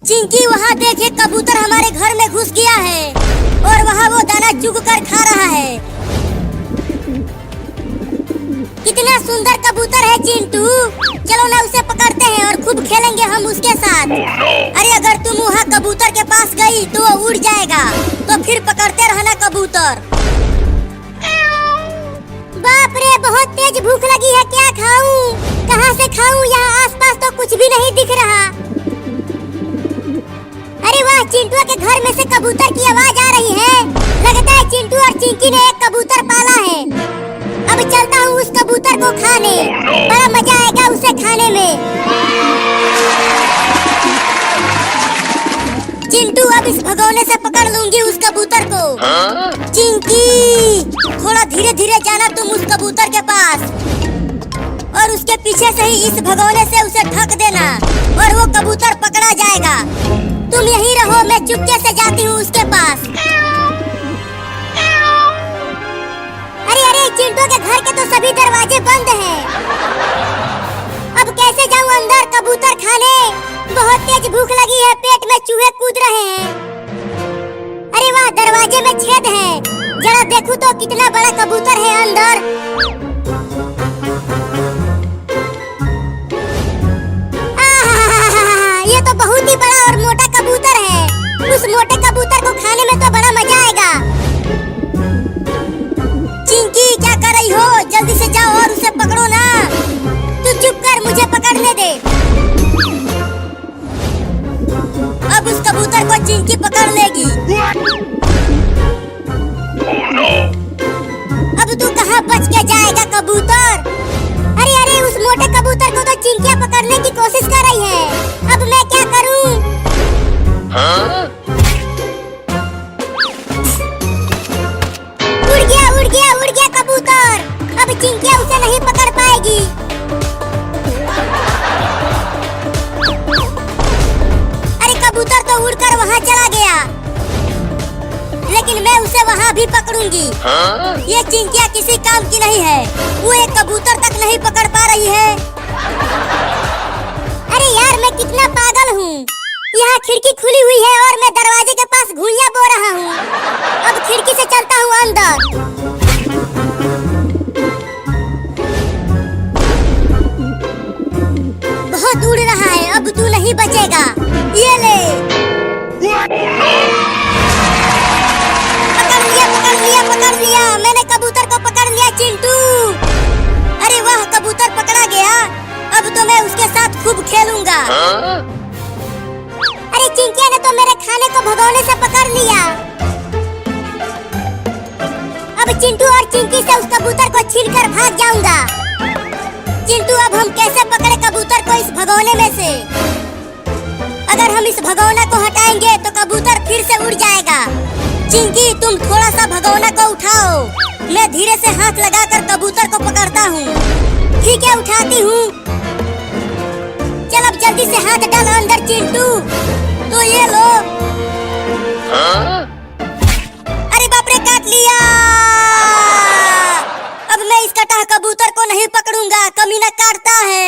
चिंकी वहाँ देखे कबूतर हमारे घर में घुस गया है और वहाँ वो दाना चुग कर खा रहा है। कितना सुंदर कबूतर है चिंटू, चलो ना उसे पकड़ते हैं और खूब खेलेंगे हम उसके साथ। अरे अगर तुम वहाँ कबूतर के पास गई तो वो उड़ जाएगा, तो फिर पकड़ते रहना कबूतर। बाप रे, बहुत तेज भूख लगी है, क्या खाऊं? कहाँ से खाऊं? यहाँ आसपास तो कुछ भी नहीं दिख रहा। अरे वाह, चिंटू के घर में से कबूतर की आवाज आ रही है। लगता है चिंटू और चिंकी ने एक कबूतर पाला है। अब चलता हूँ उस कबूतर को खाने, बड़ा मजा आएगा उसे खाने में। चिंटू, अब इस भगोने से पकड़ लूंगी उस कबूतर को। चिंकी, थोड़ा धीरे धीरे जाना तुम उस कबूतर के पास और उसके पीछे से ही इस भगोने से उसे ठक देना और वो कबूतर पकड़ा जाएगा। तुम यहीं रहो, मैं चुपके से जाती हूँ उसके पास। अरे अरे, चिंटू के घर के तो सभी दरवाजे बंद हैं। अब कैसे जाऊँ अंदर कबूतर खाने? बहुत तेज भूख लगी है, पेट में चूहे कूद रहे हैं। अरे वाह, दरवाजे में छेद है, जरा देखूं तो कितना बड़ा कबूतर है अंदर। ये तो बहुत ही बड़ा और मोटा कबूतर है। उस मोटे कबूतर को खाने में तो बड़ा मजा आएगा। चिंकी, क्या कर रही हो? जल्दी से जाओ और उसे पकड़ो ना। तू चुप कर, मुझे पकड़ने दे। अब उस कबूतर को चिंकी पकड़ लेगी। अब तू कहाँ बच के जाएगा कबूतर? अरे अरे, उस मोटे कबूतर को तो चिंकियाँ पकड़ने की कोशिश कर रही है। अब मैं क्या करूं? उड़ गया कबूतर। अब चिंकियाँ उसे नहीं पकड़ पाएगी। अरे कबूतर तो उड़कर वहाँ चला गया, लेकिन मैं उसे वहाँ भी पकड़ूंगी। ये चिंकियाँ किसी काम की नहीं है, वो एक कबूतर तक नहीं पकड़ पा रही है। अरे यार, मैं कितना पागल हूँ। यहाँ खिड़की खुली हुई है और मैं दरवाजे के पास घुइयां बो रहा हूँ। अब खिड़की से चलता हूँ अंदर। बहुत उड़ रहा है, अब तू नहीं बचेगा। ये ले, पकड़ लिया, मैंने कबूतर को पकड़ लिया चिंटू। अरे वाह, कबूतर पकड़ा गया। अब तो मैं उसके साथ खूब खेलूंगा। अरे चिंकिया ने तो मेरे खाने को भगोने से पकड़ लिया। अब चिंटू और चिंकी से उस कबूतर को छीनकर भाग जाऊंगा। चिंटू, अब हम कैसे पकड़े कबूतर को इस भगोने में से? अगर हम इस भगोना को हटाएंगे तो कबूतर फिर से उड़ जाएगा। चिंकी, तुम थोड़ा सा भगोना को उठाओ, मैं धीरे से हाथ लगाकर कबूतर को पकड़ता हूँ। ठीक है, उठाती हूँ। चल अब जल्दी से हाथ डाल अंदर चिंटू। तो ये लो। अरे बाप रे, काट लिया। अब मैं इस कटा कबूतर को नहीं पकड़ूंगा, कमीना काटता है।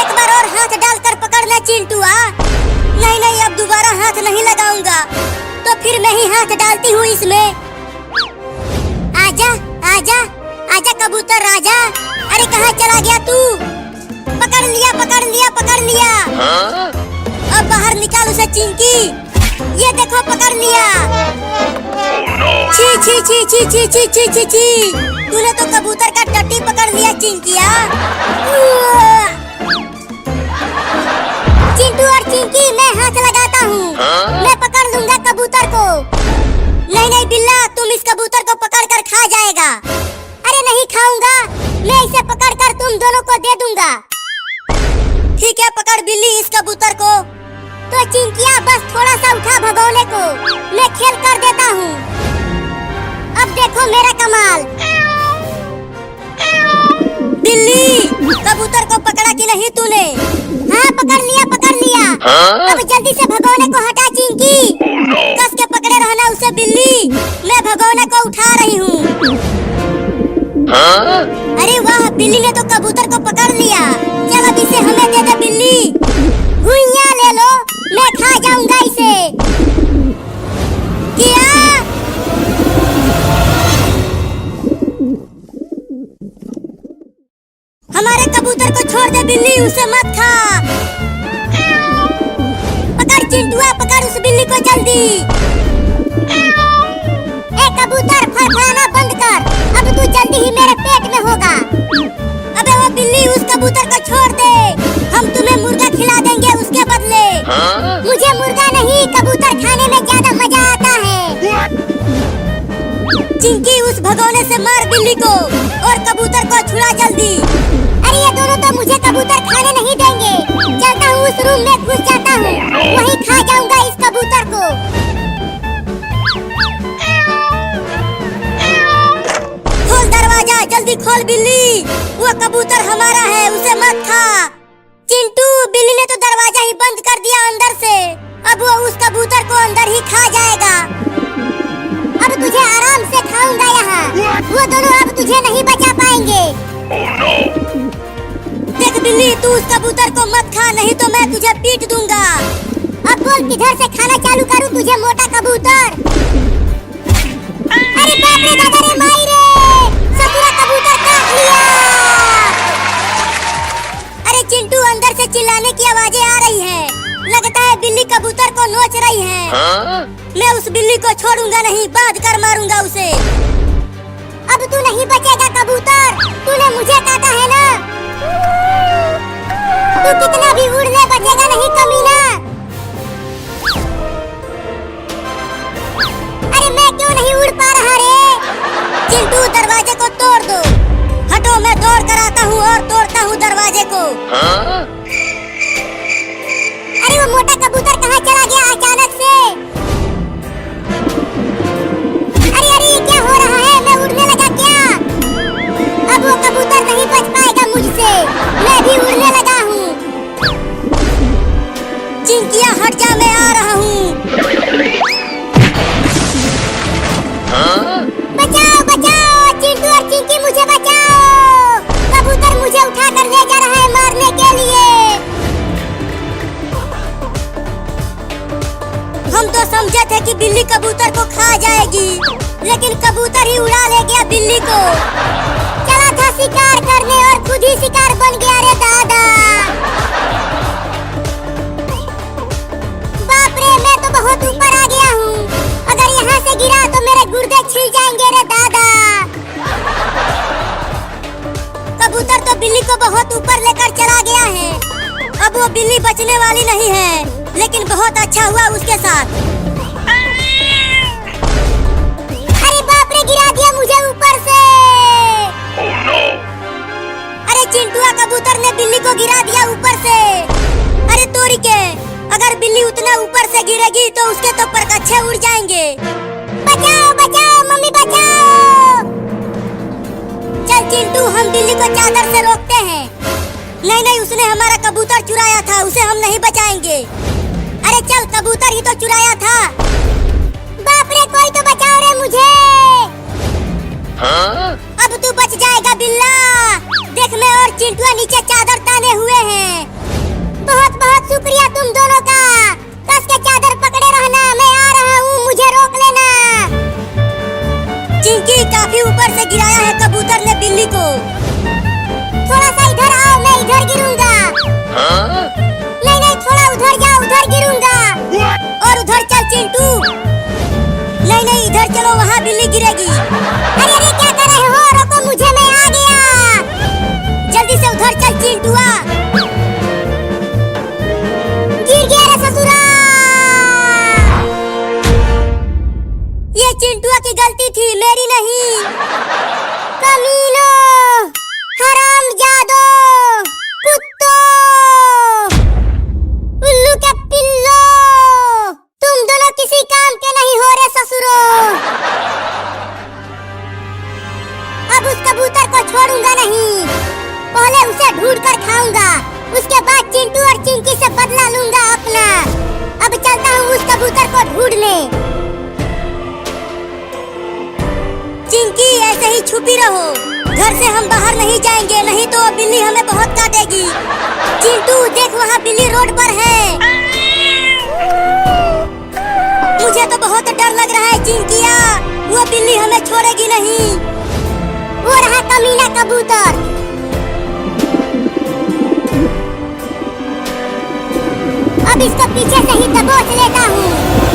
एक बार और हाथ डालकर पकड़ना चिंटू। नहीं नहीं, अब दोबारा हाथ नहीं लगाऊंगा, तो फिर मैं ही हाथ डालती हूँ इसमें। आजा आजा आजा कबूतर राजा। अरे कहाँ चला गया तू? पकड़ लिया, पकड़ लिया, पकड़ लिया। अब बाहर निकाल उसे चिंकी। ये देखो, पकड़ लिया। छी छी छी छी छी छी छी छी छी, तूने तो कबूतर का टट्टी पकड़ लिया चिंकिया। चिंटू और चिंकी, मैं हाथ लगाता हूँ, मैं पकड़ लूंगा कबूतर को। नहीं नहीं बिल्ला, तुम इस कबूतर को पकड़कर खा जाएगा। अरे नहीं खाऊंगा, मैं इसे पकड़कर तुम दोनों को दे दूंगा। ठीक है, पकड़ बिल्ली इस कबूतर को। तो चिंकिया, बस थोड़ा सा उठा भगोने को, मैं खेल कर देता हूँ। अब देखो मेरा कमाल। बिल्ली, कबूतर को पकड़ा कि नहीं तूने? हाँ, पकड़ लिया, पकड़ लिया। अब जल्दी से भगोने को हटा चिंकी। कस के पकड़े रहना उसे बिल्ली, मैं भगोने को उठा रही हूँ। अरे वाह, बिल्ली ने तो कबूतर को पकड़ लिया। चल अब इसे हमें दे दे बिल्ली। घुइयां ले लो, मैं खा जाऊंगा। बिल्ली उसे मत खा। पकड़ चिंटुआ, पकड़ उस बिल्ली को जल्दी। ए कबूतर, फड़फड़ाना बंद कर, अब तू जल्दी ही मेरे पेट में होगा। अबे वो बिल्ली, उस कबूतर को छोड़ दे, हम तुम्हें मुर्गा खिला देंगे उसके बदले। मुझे मुर्गा नहीं, कबूतर खाने में ज्यादा मजा आता है। चिंकी, उस भगोने से मार बिल्ली को और कबूतर को छुड़ा जल्दी। अरे ये दोनों तो मुझे कबूतर खाने नहीं देंगे। चलता हूँ उस रूम में घुस जाता हूँ, वहीं खा जाऊंगा इस कबूतर को। खोल दरवाजा, जल्दी खोल बिल्ली, वो कबूतर हमारा है, उसे मत खा। चिंटू, बिल्ली ने तो दरवाजा ही बंद कर दिया अंदर से, अब वो उस कबूतर को अंदर ही खा जाएगा। अब तुझे आराम से खाऊंगा यहाँ, वो दोनों अब तुझे नहीं बचा पाएंगे। देख बिल्ली, तू उस कबूतर को मत खा, नहीं तो मैं तुझे पीट दूंगा। अब बोल किधर से खाना चालू करूं तुझे, मोटा कबूतर। अरे बाप रे दादा रे माई रे, ससुरा कबूतर काट लिया। अरे चिंटू, अंदर से चिल्लाने की आवाजें आ रही हैं, लगता है बिल्ली कबूतर को नोच रही है। मैं उस बिल्ली को छोड़ूंगा नहीं, बांध कर मारूंगा उसे। अब तू नहीं बचेगा कबूतर, तूने मुझे काटा है ना, तू कितना भी उड़ ले बचेगा नहीं कमीना। अरे मैं क्यों नहीं उड़ पा रहा रे? चिंटू, दरवाजे को तोड़ दो। हटो, मैं दौड़ कर आता हूँ और तोड़ता हूँ दरवाजे को। अरे वो मोटा कबूतर कहाँ चला गया अचानक से? अरे अरे ये क्या हो रहा है, मैं उड़ने लगा क्या? अब वो कबूतर नहीं बच पाएगा मुझसे, मैं भी उड़ने लगा हूँ। चिंकिया हट जा, मैं आ रहा हूँ। बचाओ बचाओ, चिंटू और चिंकी मुझे बचाओ, कबूतर मुझे उठा कर ले जा रहा है मारने के लिए। हम तो समझे थे कि बिल्ली कबूतर को खा जाएगी, लेकिन कबूतर ही उड़ा ले गया बिल्ली को। चला था शिकार करने और खुद ही शिकार बन गया रे दादा। बाप रे, मैं तो बहुत ऊपर आ गया हूँ, अगर यहाँ से गिरा तो मेरे गुर्दे छिल जाएंगे रे दादा। कबूतर तो बिल्ली को बहुत ऊपर लेकर चला गया है, अब वो बिल्ली बचने वाली नहीं है, लेकिन बहुत अच्छा हुआ उसके साथ। अरे बाप रे, गिरा दिया मुझे ऊपर से। अरे चिंटुआ, कबूतर ने बिल्ली को गिरा दिया ऊपर से। अरे तोरी के, अगर बिल्ली उतना ऊपर से गिरेगी तो उसके तो परकच्छे उड़ जाएंगे। बचाओ बचाओ मम्मी बचाओ। चल चिंटू, हम बिल्ली को चादर से रोकते हैं। नहीं नहीं, उसने हमारा कबूतर चुराया था, उसे हम नहीं बचाएंगे। अरे चल, कबूतर ही तो चुराया था। बाप रे, कोई तो बचाओ रे मुझे। अब तू बच जाएगा बिल्ला, देख मैं और चिंटुआ नीचे चादर ताने हुए हैं। बहुत बहुत शुक्रिया तुम दोनों का, कस के चादर पकड़े रहना, मैं आ रहा हूँ, मुझे रोक लेना। चिंकी, काफी ऊपर से गिराया है कबूतर ने बिल्ली को, थोड़ा सा इधर आओ, मैं इधर गिरूंगा। नहीं नहीं, थोड़ा उधर जाओ, उधर गिरूंगा। और उधर चल चिंटू। नहीं नहीं, इधर चलो, वहाँ बिल्ली गिरेगी। अरे अरे, क्या कर रहे हो, रोको मुझे, मैं आ गया। जल्दी से उधर चल चिंटुआ। गिर गया रे ससुरा। ये चिंटुआ की गलती थी, मेरी नहीं। कमीनो, हरामजादो, कुत्तों, उल्लू के पिल्लो, तुम दोनों किसी काम के नहीं हो रे ससुरो। अब उस कबूतर को छोड़ूंगा नहीं, पहले उसे ढूंढ कर खाऊंगा, उसके बाद चिंटू और चिंकी से बदला लूंगा अपना। अब चलता हूँ उस कबूतर को ढूंढने। चिंकी, ऐसे ही छुपी रहो, घर से हम बाहर नहीं जाएंगे, नहीं तो बिल्ली हमें बहुत काटेगी। चिंटू देख, वहाँ बिल्ली रोड पर है। मुझे तो बहुत डर लग रहा है चिंकिया, वो बिल्ली हमें छोड़ेगी नहीं। वो रहा कमीना कबूतर। अब इसको पीछे से ही दबोच लेता हूँ।